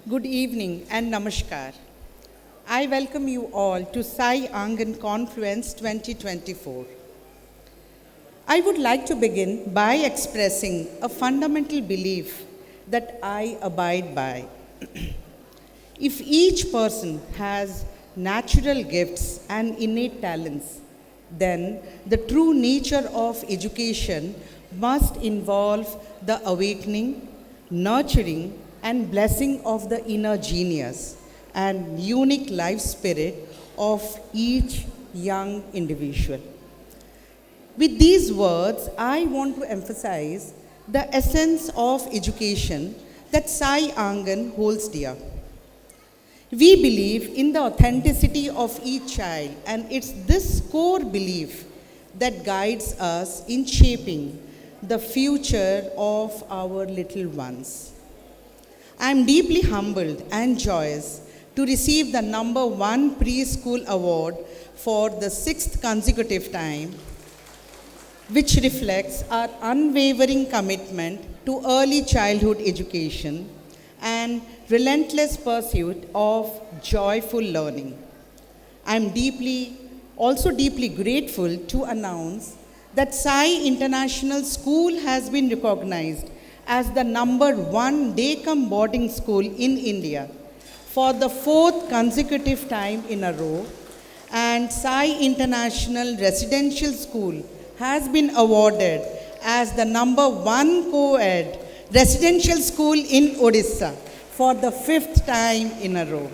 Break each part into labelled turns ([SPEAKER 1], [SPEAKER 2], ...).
[SPEAKER 1] Good evening and namaskar. I welcome you all to Sai Angan Confluence 2024. I would like to begin by expressing a fundamental belief that I abide by. If each person has natural gifts and innate talents, then the true nature of education must involve the awakening, nurturing, and blessing of the inner genius and unique life spirit of each young individual. With these words, I want to emphasize the essence of education that Sai Angan holds dear. We believe in the authenticity of each child, and it's this core belief that guides us in shaping the future of our little ones. I am deeply humbled and joyous to receive the number one preschool award for the sixth consecutive time, which reflects our unwavering commitment to early childhood education and relentless pursuit of joyful learning. I am also deeply grateful to announce that Sai International School has been recognized as the number one day-come boarding school in India for the fourth consecutive time in a row, and Sai International Residential School has been awarded as the number one co-ed residential school in Odisha for the fifth time in a row.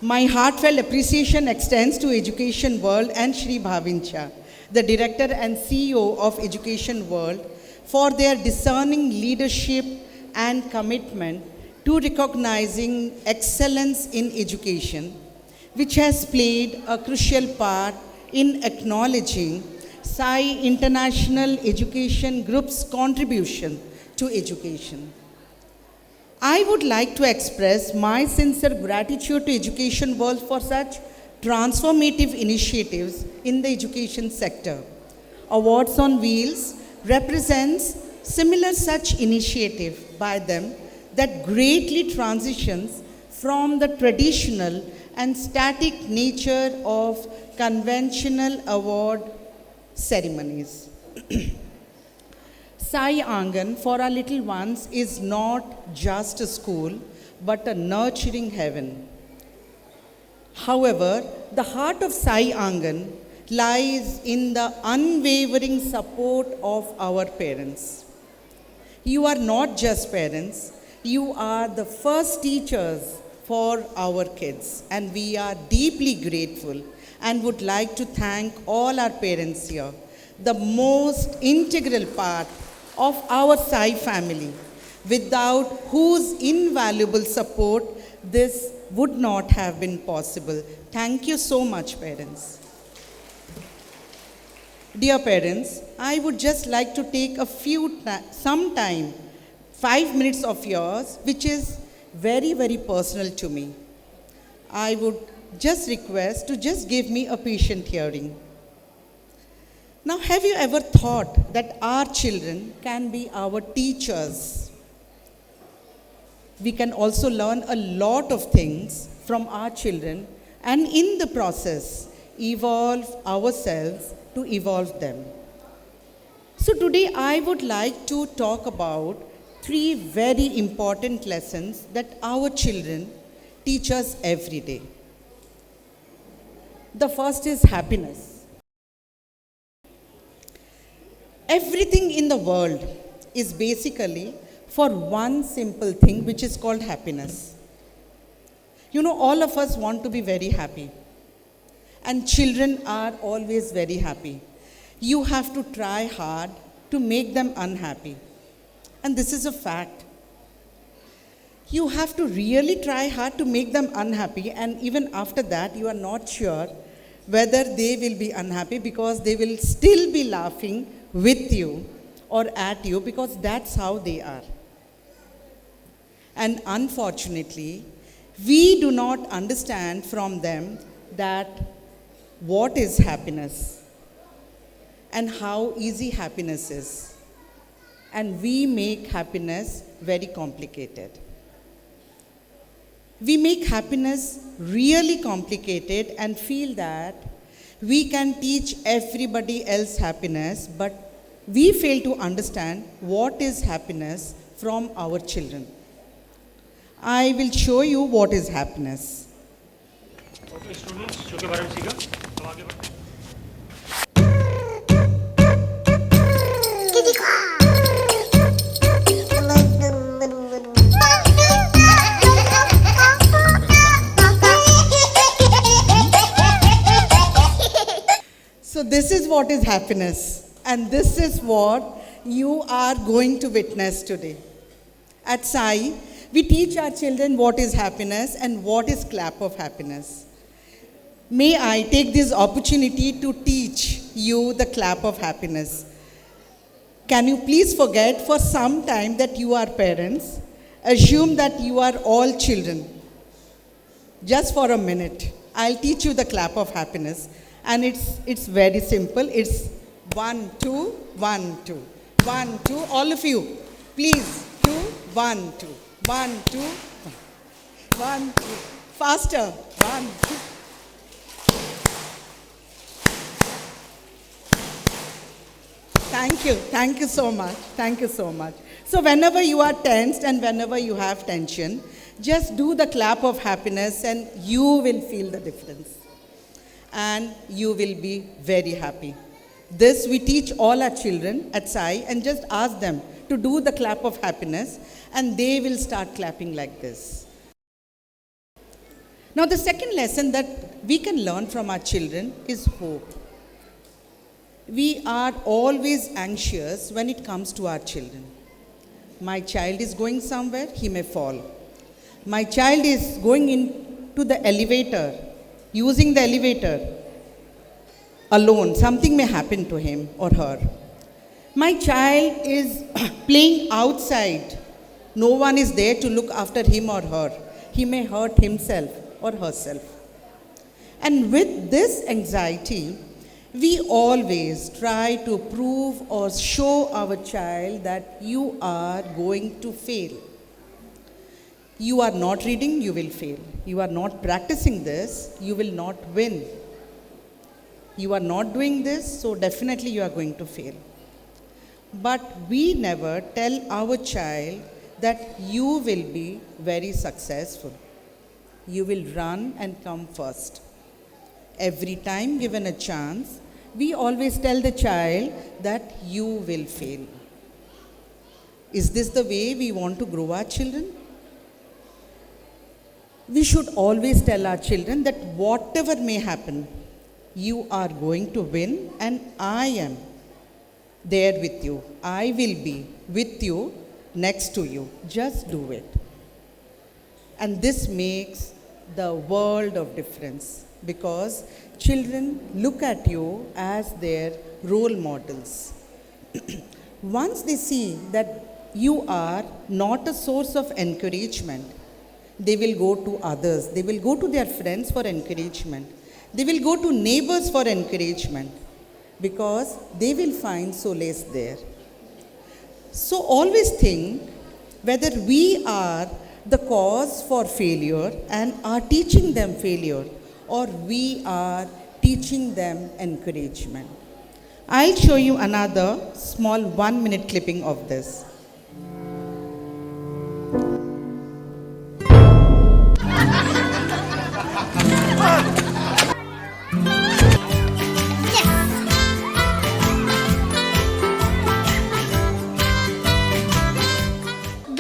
[SPEAKER 1] My heartfelt appreciation extends to Education World and Shri Bhavincha, the Director and CEO of Education World, for their discerning leadership and commitment to recognizing excellence in education, which has played a crucial part in acknowledging Sai International Education Group's contribution to education. I would like to express my sincere gratitude to Education World for such transformative initiatives in the education sector. Awards on Wheels represents similar such initiative by them that greatly transitions from the traditional and static nature of conventional award ceremonies. Sai Angan for our little ones is not just a school but a nurturing heaven. However, the heart of Sai Angan lies in the unwavering support of our parents. You are not just parents, you are the first teachers for our kids, and we are deeply grateful and would like to thank all our parents here, the most integral part of our Sai family, without whose invaluable support this would not have been possible. Thank you so much, parents. Dear parents, I would just like to take some time, 5 minutes of yours, which is very, very personal to me. I would just request to just give me a patient hearing. Now, have you ever thought that our children can be our teachers? We can also learn a lot of things from our children and in the process evolve ourselves to evolve them. So today I would like to talk about three very important lessons that our children teach us every day. The first is happiness. Everything in the world is basically for one simple thing, which is called happiness. You know, all of us want to be very happy. And children are always very happy. You have to try hard to make them unhappy. And this is a fact. You have to really try hard to make them unhappy, and even after that, you are not sure whether they will be unhappy because they will still be laughing with you or at you because that's how they are. And unfortunately, we do not understand from them that what is happiness and how easy happiness is. And we make happiness very complicated. We make happiness really complicated and feel that we can teach everybody else happiness, but we fail to understand what is happiness from our children. I will show you what is happiness.
[SPEAKER 2] Okay, students, show के बारे में सीखा, अब आगे बढ़ते हैं।
[SPEAKER 1] So this is what is happiness, and this is what you are going to witness today. At Sai, we teach our children what is happiness and what is clap of happiness. May I take this opportunity to teach you the clap of happiness. Can you please forget for some time that you are parents? Assume that you are all children. Just for a minute, I'll teach you the clap of happiness. And it's very simple. It's 1, 2, 1, 2. 1, 2. All of you, please. 2, 1, 2. 1, 2. 1, 2. Faster. 1, 2. Thank you. Thank you so much. Thank you so much. So whenever you are tensed and whenever you have tension, just do the clap of happiness and you will feel the difference. And you will be very happy. This we teach all our children at Sai, and just ask them to do the clap of happiness and they will start clapping like this. Now the second lesson that we can learn from our children is hope. We are always anxious when it comes to our children. My child is going somewhere, he may fall. My child is going into the elevator, using the elevator alone, something may happen to him or her. My child is playing outside, no one is there to look after him or her. He may hurt himself or herself. And with this anxiety, we always try to prove or show our child that you are going to fail. You are not reading, you will fail. You are not practicing this, you will not win. You are not doing this, so definitely you are going to fail. But we never tell our child that you will be very successful. You will run and come first. Every time given a chance, we always tell the child that you will fail. Is this the way we want to grow our children? We should always tell our children that whatever may happen, you are going to win and I am there with you. I will be with you, next to you. Just do it. And this makes the world of difference because children look at you as their role models. Once they see that you are not a source of encouragement, they will go to others. They will go to their friends for encouragement. They will go to neighbors for encouragement because they will find solace there. So always think whether we are the cause for failure and are teaching them failure or we are teaching them encouragement. I'll show you another small 1-minute clipping of this.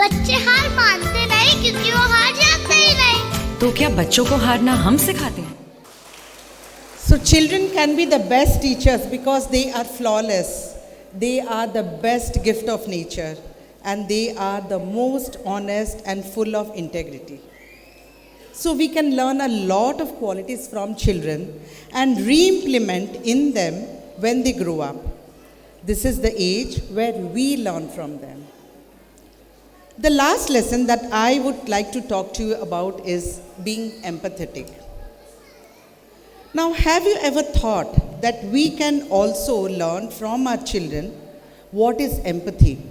[SPEAKER 3] बच्चे हार मानते नहीं क्योंकि वो हार जाते ही नहीं।
[SPEAKER 4] तो क्या बच्चों को हारना हम सिखाते हैं?
[SPEAKER 1] So children can be the best teachers because they are flawless. They are the best gift of nature and they are the most honest and full of integrity. So we can learn a lot of qualities from children and re-implement in them when they grow up. This is the age where we learn from them. The last lesson that I would like to talk to you about is being empathetic. Now, have you ever thought that we can also learn from our children what is empathy?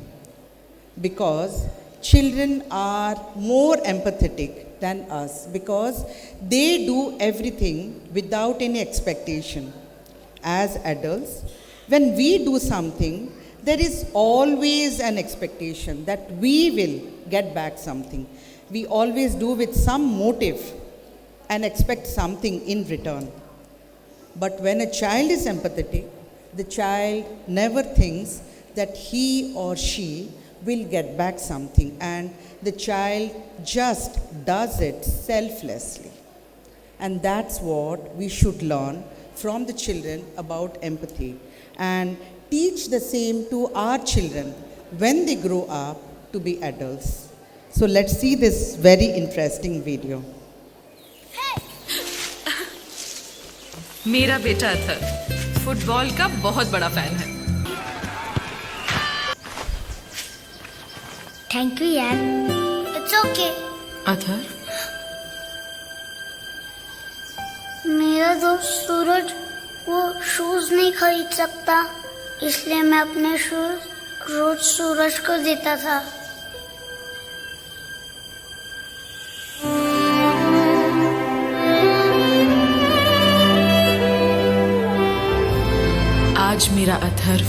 [SPEAKER 1] Because children are more empathetic than us because they do everything without any expectation. As adults, when we do something, there is always an expectation that we will get back something. We always do with some motive and expect something in return. But when a child is empathetic, the child never thinks that he or she will get back something, and the child just does it selflessly. And that's what we should learn from the children about empathy and teach the same to our children when they grow up to be adults. So let's see this very interesting video.
[SPEAKER 4] मेरा बेटा Athar football का बहुत बड़ा fan है।
[SPEAKER 3] Thank you यार, it's okay.
[SPEAKER 4] Athar,
[SPEAKER 3] मेरा दोस्त सूरज वो शूज नहीं खरीद सकता, इसलिए मैं अपने शूज रोज सूरज को देता था।
[SPEAKER 4] आज मेरा अथर्व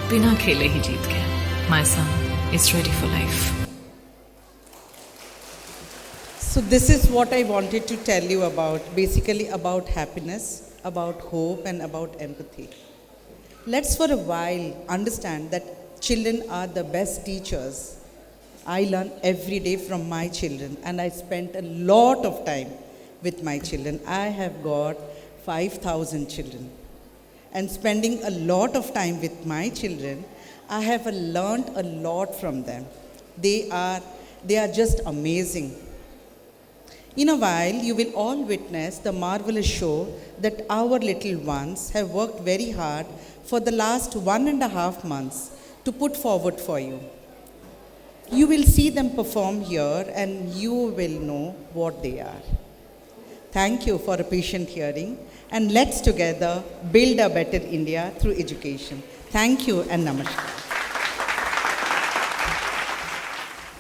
[SPEAKER 4] बिना खेले ही जीत गया। My son is ready for life.
[SPEAKER 1] So this is what I wanted to tell you about, basically about happiness, about hope, and about empathy. Let's for a while understand that children are the best teachers. I learn every day from my children, and I spent a lot of time with my children. I have got 5,000 children. And spending a lot of time with my children, I have learned a lot from them. They are just amazing. In a while, you will all witness the marvelous show that our little ones have worked very hard for the last 1.5 months to put forward for you. You will see them perform here and you will know what they are. Thank you for a patient hearing, and let's together build a better India through education. Thank you and namaskar.